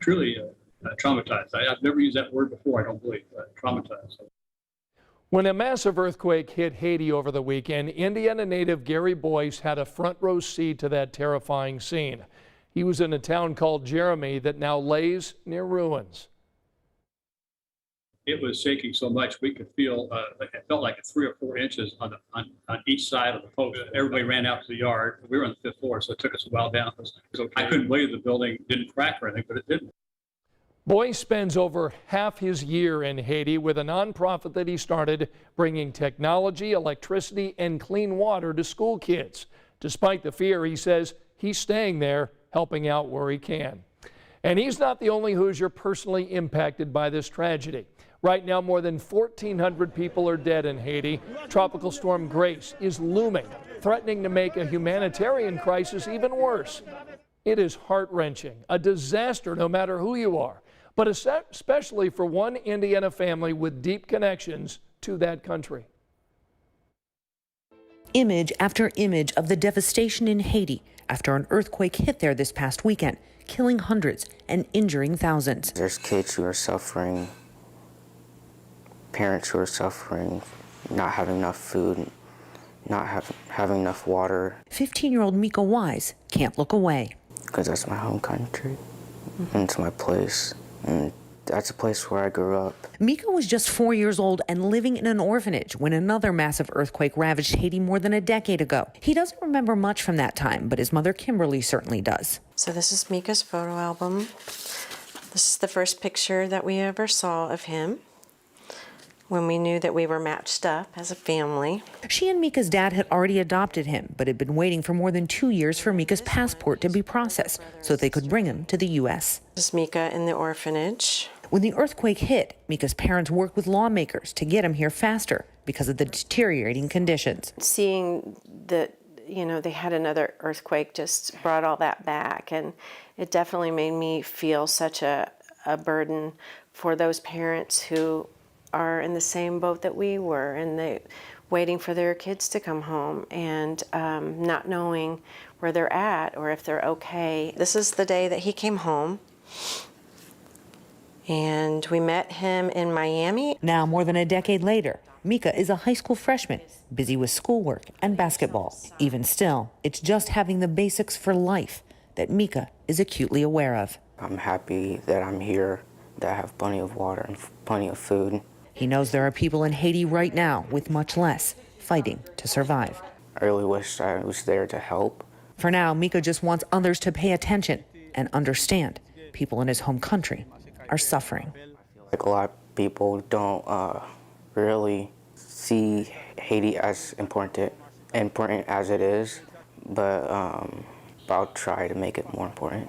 truly traumatized. I've never used that word before, I don't believe, traumatized. When a massive earthquake hit Haiti over the weekend, Indiana native Gary Boyce had a front row seat to that terrifying scene. He was in a town called Jeremy that now lays near ruins. It was shaking so much we could feel, it felt like 3 or 4 inches on each side of the post. Everybody ran out to the yard. We were on the 5th floor, so it took us a while down. So I couldn't believe the building didn't crack or anything, but it didn't. Boyce spends over half his year in Haiti with a nonprofit that he started, bringing technology, electricity, and clean water to school kids. Despite the fear, he says he's staying there, helping out where he can. And he's not the only Hoosier personally impacted by this tragedy. Right now, more than 1,400 people are dead in Haiti. Tropical Storm Grace is looming, threatening to make a humanitarian crisis even worse. It is heart-wrenching, a disaster no matter who you are, but especially for one Indiana family with deep connections to that country. Image after image of the devastation in Haiti after an earthquake hit there this past weekend, killing hundreds and injuring thousands. There's kids who are suffering, parents who are suffering, not having enough food, not having enough water. 15-year-old Mika Wise can't look away. Because that's my home country, and it's my place, and that's a place where I grew up. Mika was just 4 years old and living in an orphanage when another massive earthquake ravaged Haiti more than a decade ago. He doesn't remember much from that time, but his mother Kimberly certainly does. So this is Mika's photo album. This is the first picture that we ever saw of him when we knew that we were matched up as a family. She and Mika's dad had already adopted him, but had been waiting for more than 2 years for Mika's passport to be processed so they could bring him to the U.S. This is Mika in the orphanage. When the earthquake hit, Mika's parents worked with lawmakers to get him here faster because of the deteriorating conditions. Seeing that, they had another earthquake just brought all that back, and it definitely made me feel such a burden for those parents who are in the same boat that we were, and they waiting for their kids to come home and not knowing where they're at or if they're okay. This is the day that he came home, and we met him in Miami. Now, more than a decade later, Mika is a high school freshman, busy with schoolwork and basketball. Even still, it's just having the basics for life that Mika is acutely aware of. I'm happy that I'm here, that I have plenty of water and plenty of food. He knows there are people in Haiti right now with much less, fighting to survive. I really wish I was there to help. For now, Mika just wants others to pay attention and understand people in his home country are suffering. Like a lot of people don't really see Haiti as important as it is, but I'll try to make it more important.